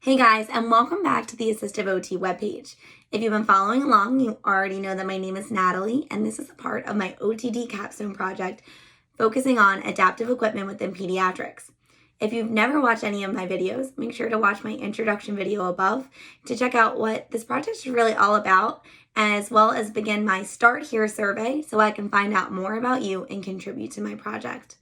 Hey guys, and welcome back to the Assistive OT webpage. If you've been following along, you already know that my name is Natalie, and this is a part of my OTD capstone project focusing on adaptive equipment within pediatrics. If you've never watched any of my videos, make sure to watch my introduction video above to check out what this project is really all about, as well as begin my Start Here survey so I can find out more about you and contribute to my project.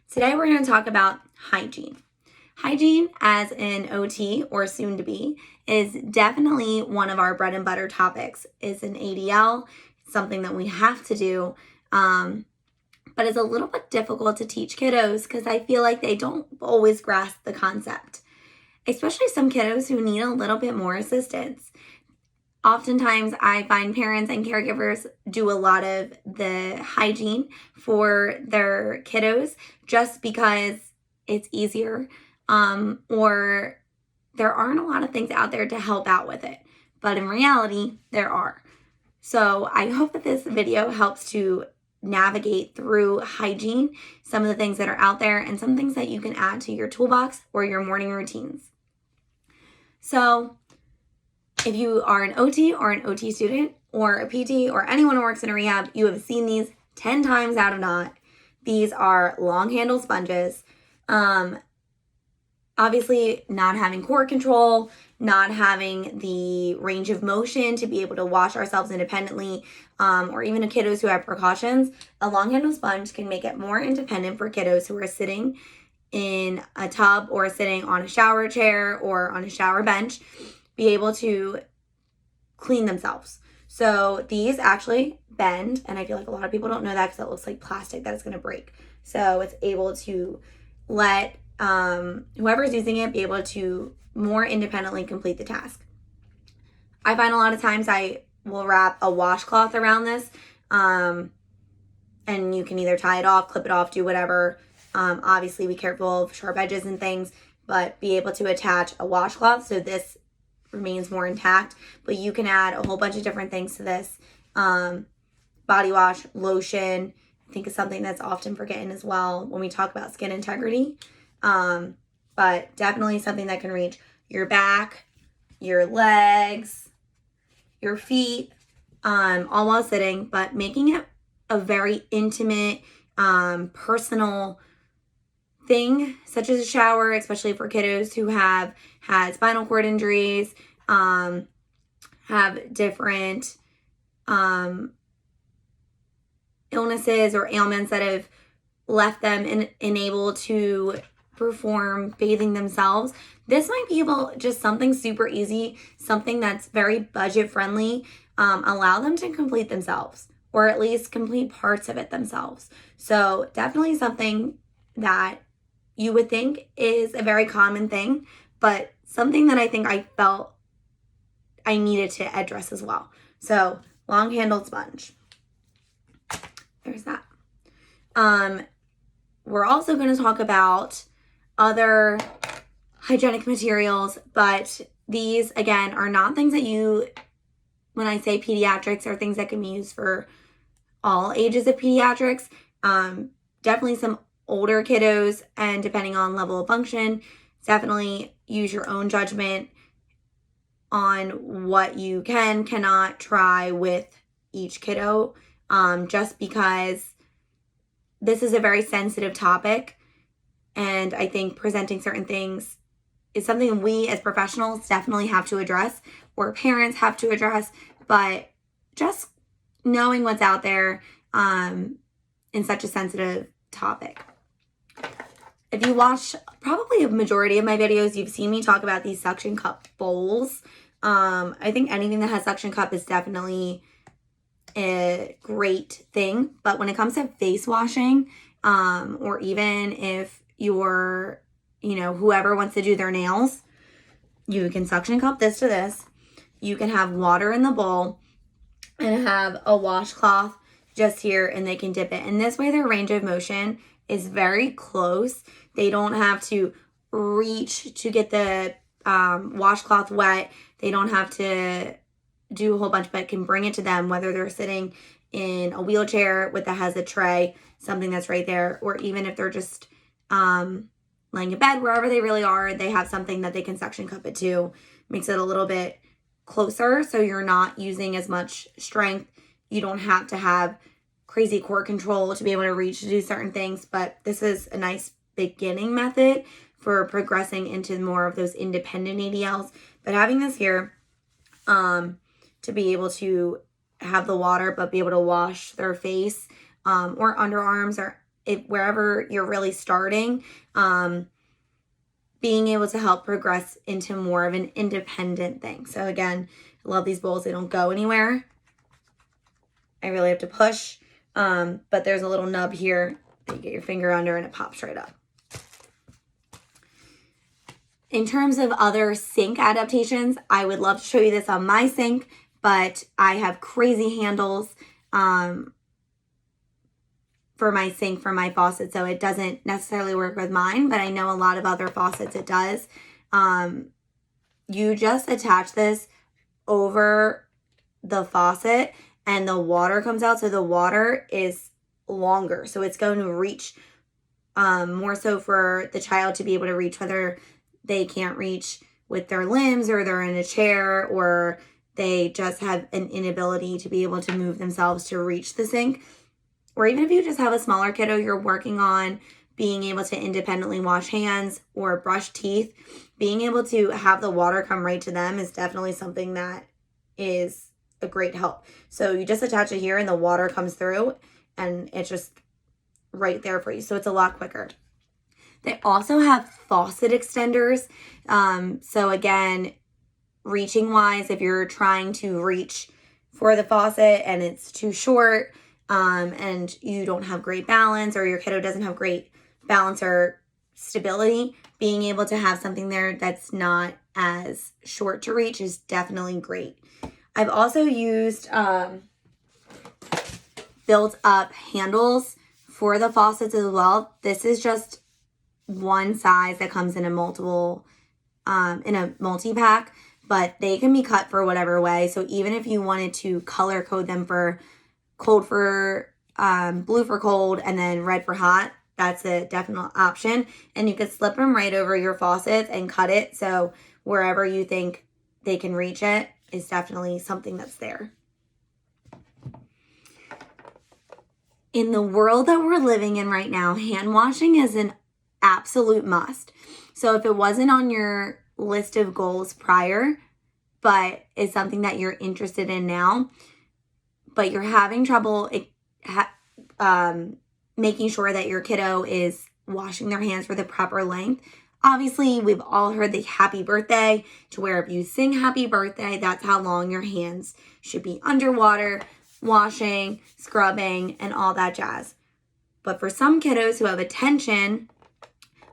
Today we're going to talk about hygiene. Hygiene as an OT, or soon to be, is definitely one of our bread and butter topics. It's an ADL, something that we have to do, but it's a little bit difficult to teach kiddos because I feel like they don't always grasp the concept, especially some kiddos who need a little bit more assistance. Oftentimes, I find parents and caregivers do a lot of the hygiene for their kiddos just because it's easier. Or there aren't a lot of things out there to help out with it. But in reality, there are. So I hope that this video helps to navigate through hygiene, some of the things that are out there, and some things that you can add to your toolbox or your morning routines. So if you are an OT or an OT student or a PT or anyone who works in a rehab, you have seen these 10 times out of not. These are long handle sponges. Obviously, not having core control, not having the range of motion to be able to wash ourselves independently, or even the kiddos who have precautions, a long handle sponge can make it more independent for kiddos who are sitting in a tub or sitting on a shower chair or on a shower bench, be able to clean themselves. So these actually bend, and I feel like a lot of people don't know that because it looks like plastic that it's going to break. So it's able to let whoever's using it be able to more independently complete the task. I find a lot of times I will wrap a washcloth around this, and you can either tie it off, clip it off, do whatever. Obviously be careful of sharp edges and things, but be able to attach a washcloth so this remains more intact. But you can add a whole bunch of different things to this. Body wash, lotion, I think is something that's often forgotten as well when we talk about skin integrity. But definitely something that can reach your back, your legs, your feet, all while sitting, but making it a very intimate, personal thing, such as a shower, especially for kiddos who have had spinal cord injuries, have different, illnesses or ailments that have left them unable to perform bathing themselves. This might be able, just something super easy, something that's very budget friendly, allow them to complete themselves, or at least complete parts of it themselves. So definitely something that you would think is a very common thing, but something that I think I felt I needed to address as well. So long handled sponge. There's that. We're also going to talk about other hygienic materials, but these, again, are not things that you, when I say pediatrics, are things that can be used for all ages of pediatrics. Definitely some older kiddos, and depending on level of function, definitely use your own judgment on what you cannot try with each kiddo, just because this is a very sensitive topic. And I think presenting certain things is something we as professionals definitely have to address, or parents have to address, but just knowing what's out there in such a sensitive topic. If you watch probably a majority of my videos, you've seen me talk about these suction cup bowls. I think anything that has suction cup is definitely a great thing. But when it comes to face washing, or even if you're, whoever wants to do their nails, you can suction cup this to this. You can have water in the bowl and have a washcloth just here, and they can dip it. And this way their range of motion is very close. They don't have to reach to get the washcloth wet. They don't have to do a whole bunch, but can bring it to them, whether they're sitting in a wheelchair that has a tray, something that's right there, or even if they're just laying in bed, wherever they really are, they have something that they can suction cup it to. Makes it a little bit closer, so you're not using as much strength. You don't have to have crazy core control to be able to reach to do certain things, but this is a nice beginning method for progressing into more of those independent ADLs. But having this here to be able to have the water but be able to wash their face or underarms or wherever you're really starting, being able to help progress into more of an independent thing. So again, I love these bowls. They don't go anywhere. I really have to push, but there's a little nub here that you get your finger under and it pops right up. In terms of other sink adaptations, I would love to show you this on my sink, but I have crazy handles for my sink, for my faucet, so it doesn't necessarily work with mine, but I know a lot of other faucets it does. You just attach this over the faucet and the water comes out, so the water is longer, so it's going to reach more so for the child to be able to reach, whether they can't reach with their limbs or they're in a chair or they just have an inability to be able to move themselves to reach the sink. Or even if you just have a smaller kiddo, you're working on being able to independently wash hands or brush teeth, being able to have the water come right to them is definitely something that is a great help. So you just attach it here and the water comes through and it's just right there for you. So it's a lot quicker. They also have faucet extenders. So again, reaching wise, if you're trying to reach for the faucet and it's too short, and you don't have great balance or your kiddo doesn't have great balance or stability, being able to have something there that's not as short to reach is definitely great. I've also used built up handles for the faucets as well. This is just one size that comes in a multi-pack, but they can be cut for whatever way. So even if you wanted to color code them for cold for blue for cold and then red for hot, that's a definite option. And you could slip them right over your faucets and cut it, so wherever you think they can reach it is definitely something that's there. In the world that we're living in right now, hand washing is an absolute must. So if it wasn't on your list of goals prior, but is something that you're interested in now, but you're having trouble making sure that your kiddo is washing their hands for the proper length. Obviously, we've all heard the happy birthday, to where if you sing happy birthday, that's how long your hands should be underwater, washing, scrubbing, and all that jazz. But for some kiddos who have attention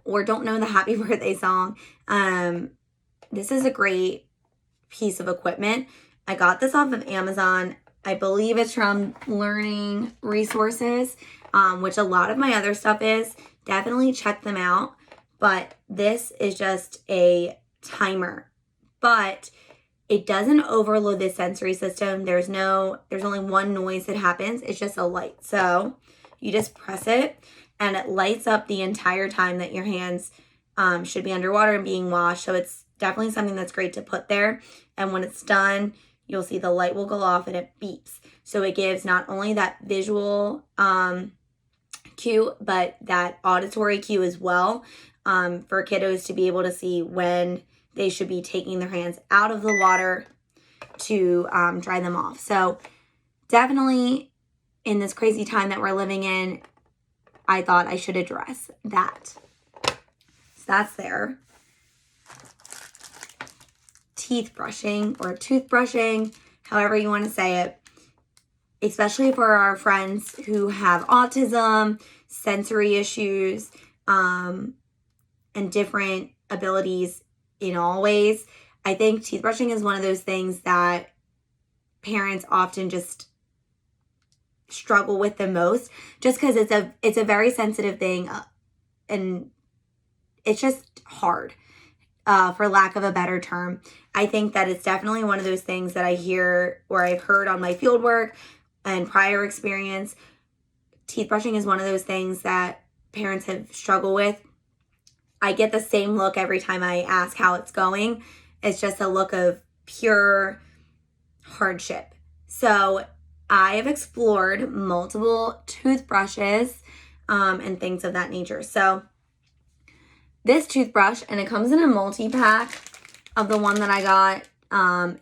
or don't know the happy birthday song, this is a great piece of equipment. I got this off of Amazon. I believe it's from Learning Resources, which a lot of my other stuff is. Definitely check them out. But this is just a timer. But it doesn't overload the sensory system. There's only one noise that happens. It's just a light. So you just press it and it lights up the entire time that your hands should be underwater and being washed. So it's definitely something that's great to put there. And when it's done, you'll see the light will go off and it beeps. So it gives not only that visual cue, but that auditory cue as well, for kiddos to be able to see when they should be taking their hands out of the water to dry them off. So definitely in this crazy time that we're living in, I thought I should address that. So that's there. Teeth brushing or toothbrushing, however you want to say it, especially for our friends who have autism, sensory issues, and different abilities in all ways. I think teeth brushing is one of those things that parents often just struggle with the most, just because it's a very sensitive thing, and it's just hard, for lack of a better term. I think that it's definitely one of those things that I hear or I've heard on my field work and prior experience. Teeth brushing is one of those things that parents have struggled with. I get the same look every time I ask how it's going. It's just a look of pure hardship. So I have explored multiple toothbrushes and things of that nature. So this toothbrush, and it comes in a multi-pack of the one that I got.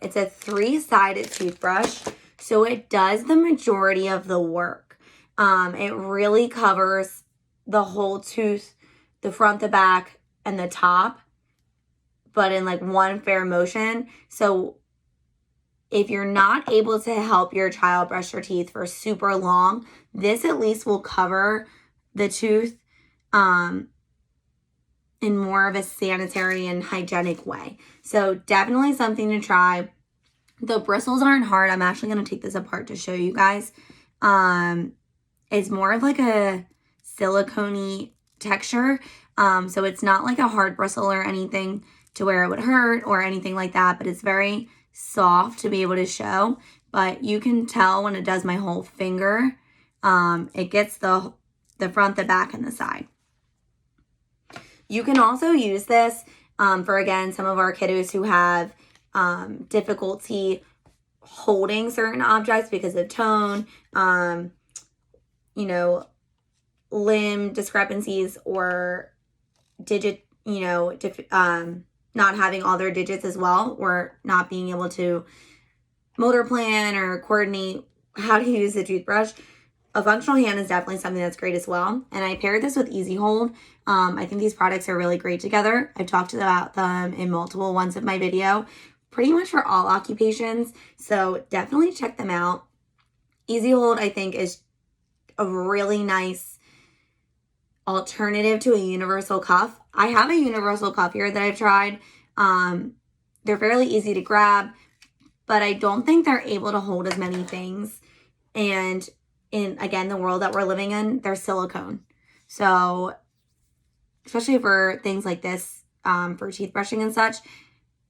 It's a 3-sided toothbrush, so it does the majority of the work. It really covers the whole tooth, the front, the back, and the top, but in like one fair motion. So if you're not able to help your child brush their teeth for super long, this at least will cover the tooth in more of a sanitary and hygienic way. So definitely something to try. The bristles aren't hard. I'm actually going to take this apart to show you guys. It's more of like a silicone-y texture. So it's not like a hard bristle or anything to where it would hurt or anything like that, but it's very soft to be able to show. But you can tell when it does my whole finger, it gets the front, the back, and the side. You can also use this for, again, some of our kiddos who have difficulty holding certain objects because of tone, limb discrepancies or digit, not having all their digits as well, or not being able to motor plan or coordinate how to use the toothbrush. A functional hand is definitely something that's great as well. And I paired this with Easy Hold. I think these products are really great together. I've talked about them in multiple ones of my video, pretty much for all occupations. So definitely check them out. Easy Hold, I think, is a really nice alternative to a universal cuff. I have a universal cuff here that I've tried. They're fairly easy to grab, but I don't think they're able to hold as many things. And in, again, the world that we're living in, they're silicone. So especially for things like this, for teeth brushing and such,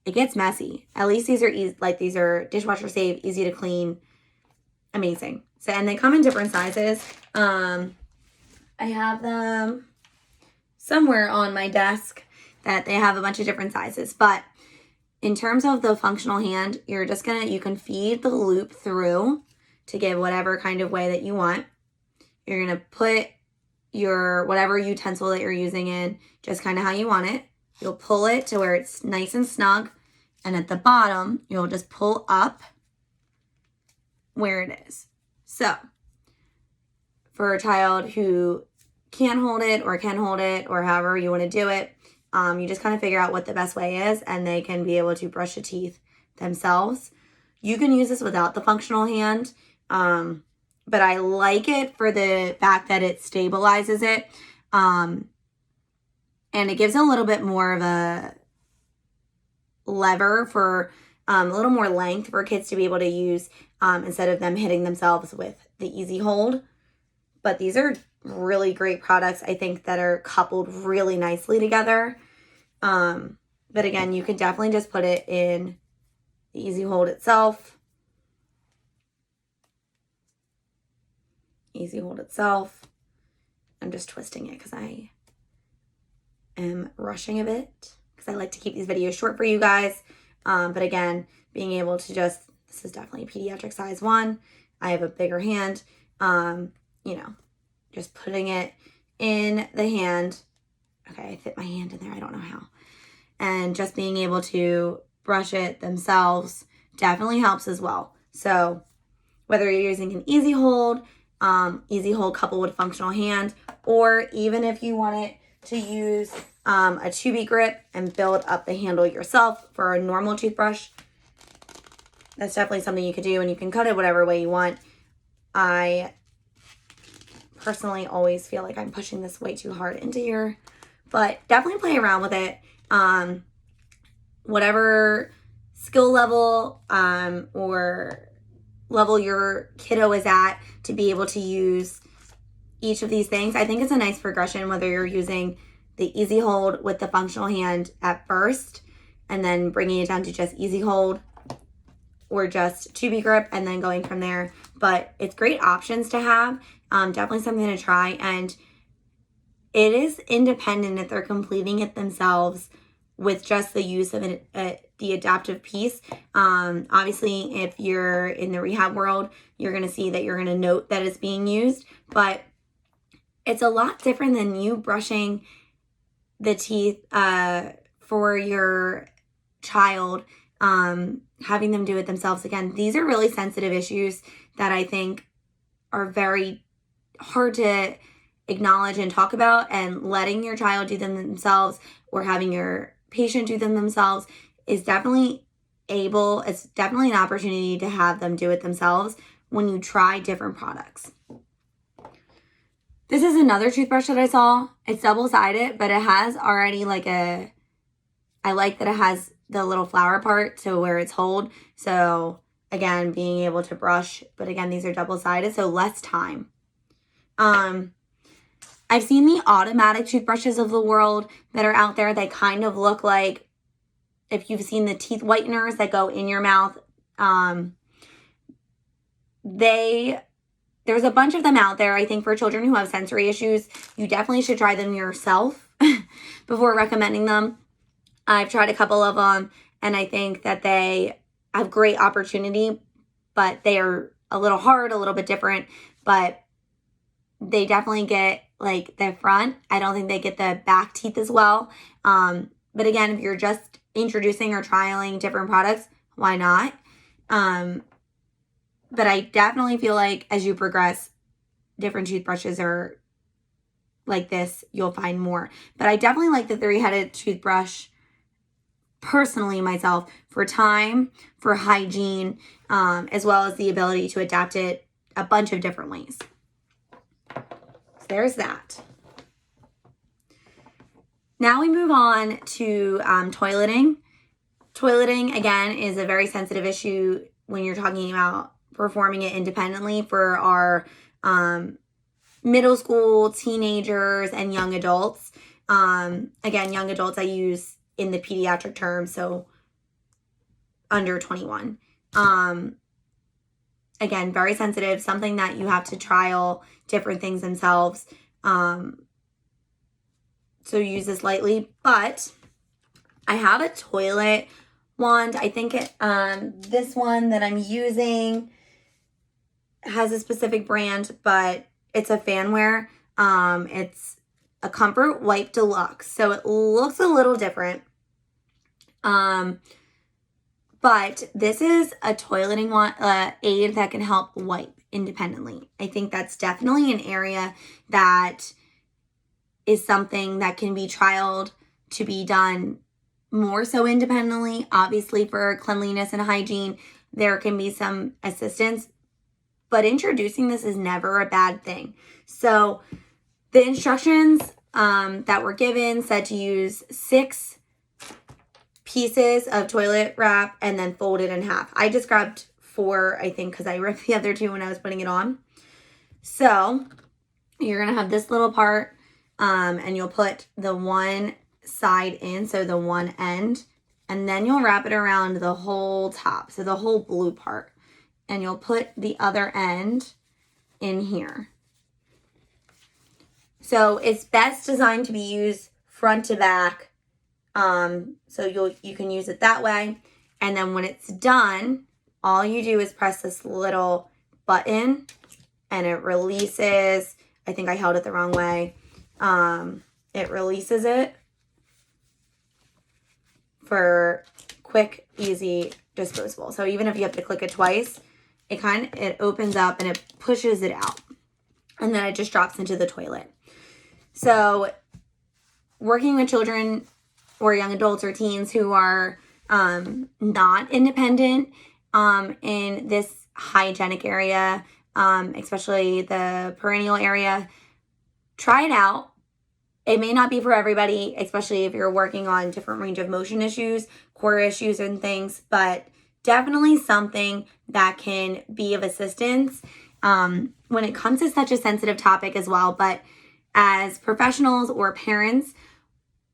it gets messy. At least these are easy, like these are dishwasher safe, easy to clean, amazing. So, and they come in different sizes. I have them somewhere on my desk that they have a bunch of different sizes. But in terms of the functional hand, you're just you can feed the loop through to give whatever kind of way that you want. You're going to put your whatever utensil that you're using in just kind of how you want it. You'll pull it to where it's nice and snug. And at the bottom, you'll just pull up where it is. So for a child who can't hold it or can hold it or however you want to do it, you just kind of figure out what the best way is and they can be able to brush the teeth themselves. You can use this without the functional hand, but I like it for the fact that it stabilizes it, and it gives a little bit more of a lever for a little more length for kids to be able to use instead of them hitting themselves with the Easy Hold. But these are really great products, I think, that are coupled really nicely together. But again, you can definitely just put it in the Easy Hold itself. Easy Hold itself. I'm just twisting it because I am rushing a bit because I like to keep these videos short for you guys. But again, being able to just, this is definitely a pediatric size one. I have a bigger hand. Just putting it in the hand. Okay, I fit my hand in there. I don't know how. And just being able to brush it themselves definitely helps as well. So whether you're using an Easy Hold coupled with functional hand, or even if you want it to use a tubey grip and build up the handle yourself for a normal toothbrush, that's definitely something you could do, and you can cut it whatever way you want. I personally always feel like I'm pushing this way too hard into here, but definitely play around with it. Whatever skill level or level your kiddo is at to be able to use each of these things. I think it's a nice progression whether you're using the Easy Hold with the functional hand at first and then bringing it down to just Easy Hold or just tubey grip and then going from there. But it's great options to have. Definitely something to try. And it is independent if they're completing it themselves with just the use of the adaptive piece. Obviously, if you're in the rehab world, you're going to see that you're going to note that it's being used, but it's a lot different than you brushing the teeth for your child, having them do it themselves. Again, these are really sensitive issues that I think are very hard to acknowledge and talk about, and letting your child do them themselves or having your patient do them themselves is definitely it's definitely an opportunity to have them do it themselves when you try different products. This is another toothbrush that I saw. It's double-sided, but it has already I like that it has the little flower part to where it's hold. So again, being able to brush, but again, these are double-sided, so less time. I've seen the automatic toothbrushes of the world that are out there. They kind of look like, if you've seen the teeth whiteners that go in your mouth, there's a bunch of them out there. I think for children who have sensory issues, you definitely should try them yourself before recommending them. I've tried a couple of them, and I think that they have great opportunity, but they are a little hard, a little bit different, but they definitely get the front. I don't think they get the back teeth as well. But again, if you're just introducing or trialing different products, why not? But I definitely feel like as you progress, different toothbrushes are like this, you'll find more. But I definitely like the three-headed toothbrush, personally myself, for time, for hygiene, as well as the ability to adapt it a bunch of different ways. So there's that. Now we move on to toileting. Toileting, again, is a very sensitive issue when you're talking about performing it independently for our middle school, teenagers, and young adults. Again, young adults I use in the pediatric term, so under 21. Again, very sensitive, something that you have to trial different things themselves. So use this lightly, but I have a toilet wand. I think this one that I'm using has a specific brand, but it's a fanware. It's a Comfort Wipe Deluxe, so it looks a little different. But this is a toileting aid that can help wipe independently. I think that's definitely an area that is something that can be trialed to be done more so independently. Obviously, for cleanliness and hygiene, there can be some assistance, but introducing this is never a bad thing. So the instructions that were given said to use 6 pieces of toilet wrap and then fold it in half. I just grabbed 4, I think, because I ripped the other 2 when I was putting it on. So you're going to have this little part, and you'll put the one side in, so the one end, and then you'll wrap it around the whole top, so the whole blue part, and you'll put the other end in here. So it's best designed to be used front to back, so you can use it that way. And then when it's done, all you do is press this little button and it releases. I think I held it the wrong way. It releases it for quick, easy disposable. So even if you have to click it twice, it opens up and it pushes it out, and then it just drops into the toilet. So working with children or young adults or teens who are not independent in this hygienic area, especially the perineal area, try it out. It may not be for everybody, especially if you're working on different range of motion issues, core issues, and things, but definitely something that can be of assistance when it comes to such a sensitive topic as well. But as professionals or parents,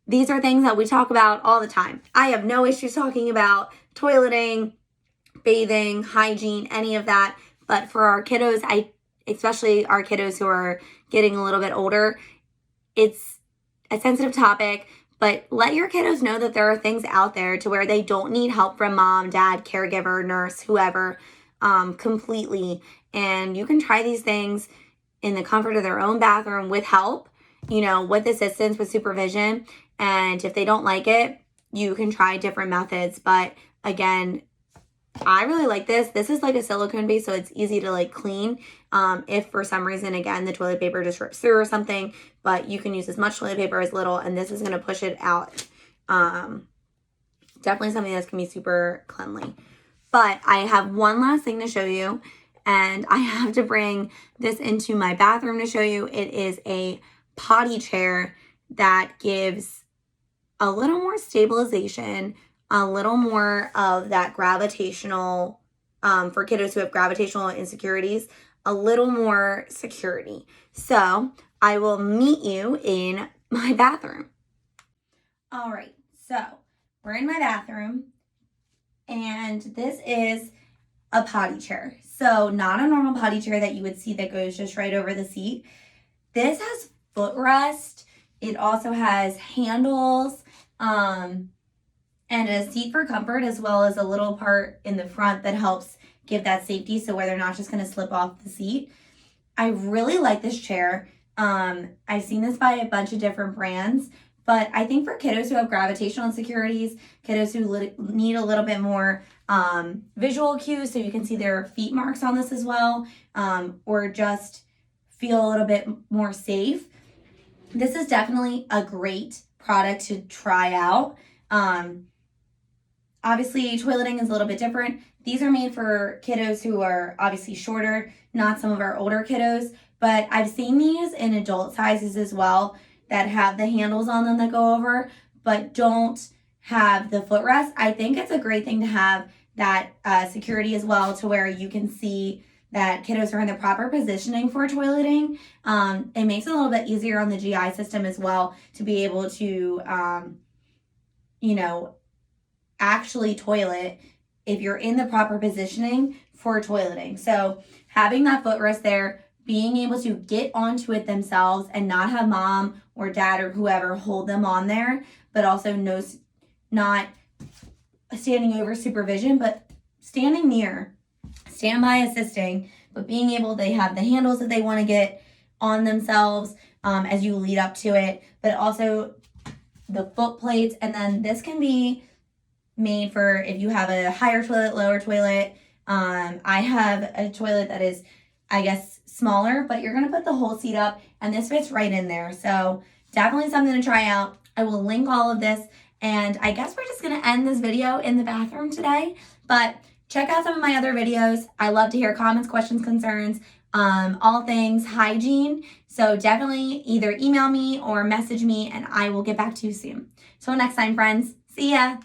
these are things that we talk about all the time. I have no issues talking about toileting, bathing, hygiene, any of that. But for our kiddos, especially our kiddos who are getting a little bit older, it's a sensitive topic, but let your kiddos know that there are things out there to where they don't need help from mom, dad, caregiver, nurse, whoever, completely. And you can try these things in the comfort of their own bathroom with help, with assistance, with supervision. And if they don't like it, you can try different methods. But again, I really like this. This is like a silicone base, so it's easy to like clean. If for some reason, again, the toilet paper just rips through or something, but you can use as much toilet paper as little, and this is going to push it out. Definitely something that's going to be super cleanly. But I have one last thing to show you, and I have to bring this into my bathroom to show you. It is a potty chair that gives a little more stabilization, a little more of that gravitational, for kiddos who have gravitational insecurities, a little more security. So I will meet you in my bathroom. All right, so we're in my bathroom, and this is a potty chair. So not a normal potty chair that you would see that goes just right over the seat. This has footrest. It also has handles, and a seat for comfort, as well as a little part in the front that helps give that safety, so where they're not just going to slip off the seat. I really like this chair. I've seen this by a bunch of different brands, but I think for kiddos who have gravitational insecurities, kiddos who need a little bit more visual cues, so you can see their feet marks on this as well, or just feel a little bit more safe, this is definitely a great product to try out. Obviously, toileting is a little bit different. These are made for kiddos who are obviously shorter, not some of our older kiddos, but I've seen these in adult sizes as well that have the handles on them that go over, but don't have the footrest. I think it's a great thing to have that security as well, to where you can see that kiddos are in the proper positioning for toileting. It makes it a little bit easier on the GI system as well to be able to, actually toilet if you're in the proper positioning for toileting. So having that footrest there, being able to get onto it themselves and not have mom or dad or whoever hold them on there, but also not standing over supervision, but standing near, standby assisting, but being able, they have the handles that they want to get on themselves as you lead up to it, but also the foot plates. And then this can be made for if you have a higher toilet, lower toilet. I have a toilet that is, I guess, smaller, but you're going to put the whole seat up, and this fits right in there. So definitely something to try out. I will link all of this, and I guess we're just going to end this video in the bathroom today, but check out some of my other videos. I love to hear comments, questions, concerns, all things hygiene. So definitely either email me or message me, and I will get back to you soon. So next time, friends, see ya.